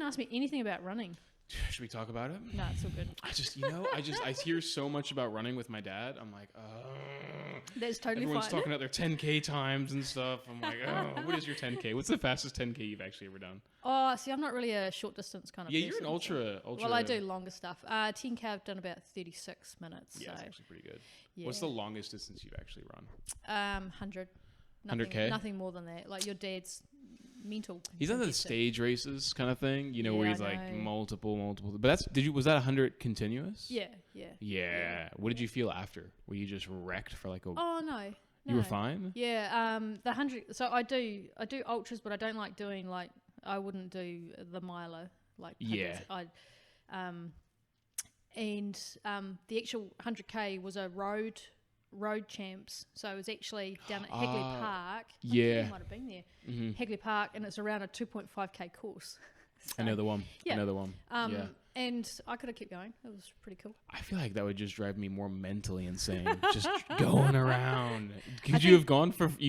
asked me anything about running. Should we talk about it? No, it's all good. I hear so much about running with my dad. I'm like, That's totally everyone's fine. talking about their 10K times and stuff. I'm like, what is your 10K? What's the fastest 10K you've actually ever done? Oh, see, I'm not really a short distance kind of person. Yeah, you're an ultra. Well, I do longer stuff. 10K I've done about 36 minutes. Yeah, so. it's actually pretty good. Yeah. What's the longest distance you've actually run? 100. 100K? Nothing more than that. Like your dad's mental. He's on the stage races kind of thing, you know, Yeah, where he's I like know. multiple. But was that 100 continuous? Yeah. Yeah. What did you feel after? Were you just wrecked for like a? Oh no. You were fine? Yeah. The 100. So I do ultras, but I don't like doing like I wouldn't do the miler like. Yeah. The actual 100K was a road champs, so it was actually down at Hagley Park. Yeah, I think you might have been there. Mm-hmm. Hagley Park, and it's around a 2.5K course. So, I know the one. Yeah. I know the one. Yeah. And I could have kept going. It was pretty cool. I feel like that would just drive me more mentally insane. Just going around. You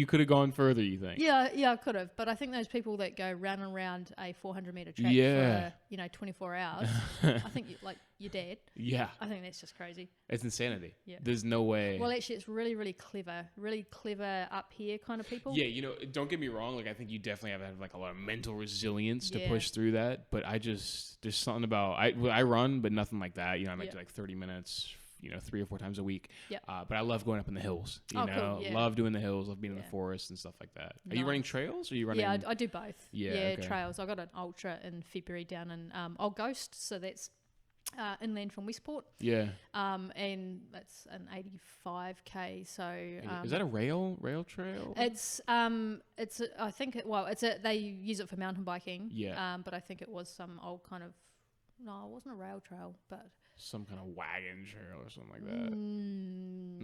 could have gone further, you think? Yeah, I could have. But I think those people that go round and round a 400-meter track for 24 hours, I think like your dad. Yeah. I think that's just crazy. It's insanity. Yeah. There's no way. Well, actually, it's really, really clever up here kind of people. Yeah, you know, don't get me wrong. Like, I think you definitely have to have like a lot of mental resilience to push through that. But there's something about I run, but nothing like that. You know, I might do like 30 minutes, 3 or 4 times a week. Yeah. But I love going up in the hills. You know, cool, yeah. Love doing the hills, love being in the forest and stuff like that. Are you running trails or are you running? Yeah, I do both. Yeah, okay. Trails. I got an ultra in February down in Old Ghost, so that's inland from Westport. Yeah. And that's an 85K. So is that a rail trail? They use it for mountain biking. Yeah. But I think it was some old kind of. No, it wasn't a rail trail, but some kind of wagon trail or something like that.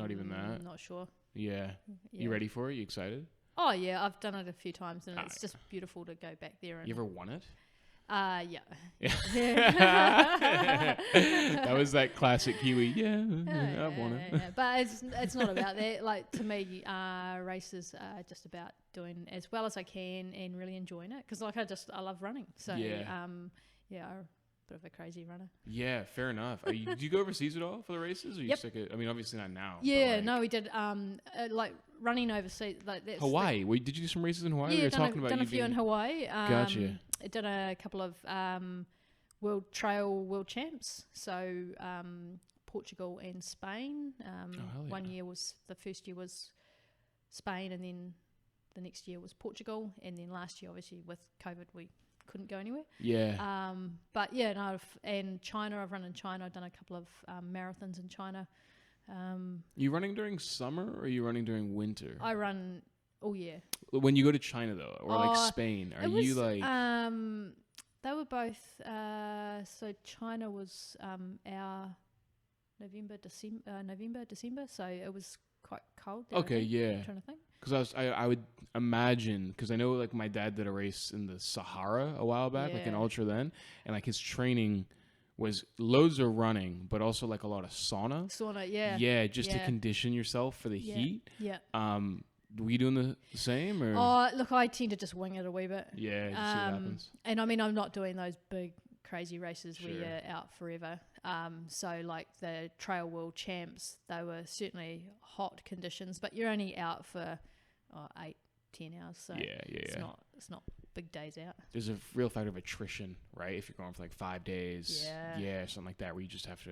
Not even that. Not sure. Yeah. You ready for it? You excited? Oh yeah, I've done it a few times, and it's just beautiful to go back there. And you ever won it? Yeah. That was that classic Kiwi. I've won it. Yeah. But it's not about that. Like to me, races are just about doing as well as I can and really enjoying it. Because I love running. So I'm a bit of a crazy runner. Yeah, fair enough. Do you go overseas at all for the races? Or you stick it? I mean, obviously not now. Yeah, no, we did. Like running overseas, like that's Hawaii. Did you do some races in Hawaii? Yeah, done a few in Hawaii. Gotcha. I did a couple of world champs. So Portugal and Spain. The first year was Spain, and then the next year was Portugal, and then last year, obviously with COVID, we couldn't go anywhere. Yeah. But yeah, no, and China, I've run in China. I've done a couple of marathons in China. You running during summer or are you running during winter? I run all year. When you go to China though, or like Spain, you like? They were both. So China was our November, December. So it was quite cold there, okay, yeah. I'm trying to think. Because I would imagine, because I know like my dad did a race in the Sahara a while back, like an ultra then, and like his training was loads of running, but also like a lot of sauna. Yeah, just to condition yourself for the heat. Yeah. Were you doing the same or? Oh, look, I tend to just wing it a wee bit. Yeah, just see what happens. And I mean, I'm not doing those big crazy races where you're out forever. So like the Trail World Champs, they were certainly hot conditions, but you're only out for 8-10 hours. So it's not big days out. There's a real factor of attrition, right? If you're going for like 5 days, something like that, where you just have to.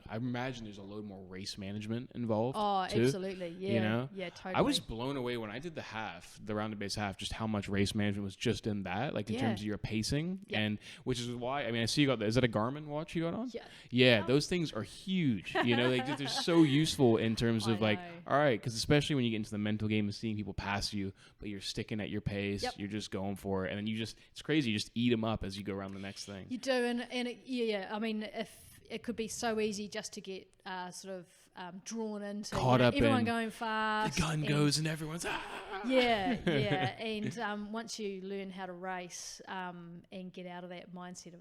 I imagine there's a load more race management involved. Oh, too, absolutely, yeah, you know? Yeah, totally. I was blown away when I did the rounded base half, just how much race management was just in that, like in terms of your pacing, and which is why I see you got that. Is that a Garmin watch you got on? Yeah, those things are huge. You know, they're so useful in terms of like, all right, because especially when you get into the mental game of seeing people pass you, but you're sticking at your pace, you're just going for it, and then it's crazy, you just eat them up as you go around the next thing. You do, and I mean, if it could be so easy just to get sort of drawn into caught up everyone in going fast, the gun goes and everyone's and once you learn how to race and get out of that mindset of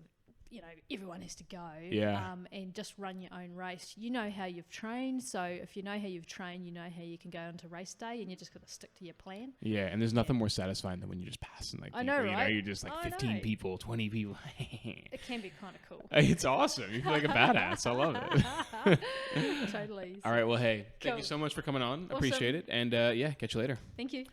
everyone has to go. Yeah. And just run your own race. You know how you've trained. So if you know how you've trained, you know how you can go into race day, and you just got to stick to your plan. Yeah, and there's nothing more satisfying than when you just pass and like I know, right? You're just like 15 people, 20 people. It can be kind of cool. It's awesome. You feel like a badass. I love it. Totally. All right. Well, hey, thank you so much for coming on. Awesome. Appreciate it. And catch you later. Thank you.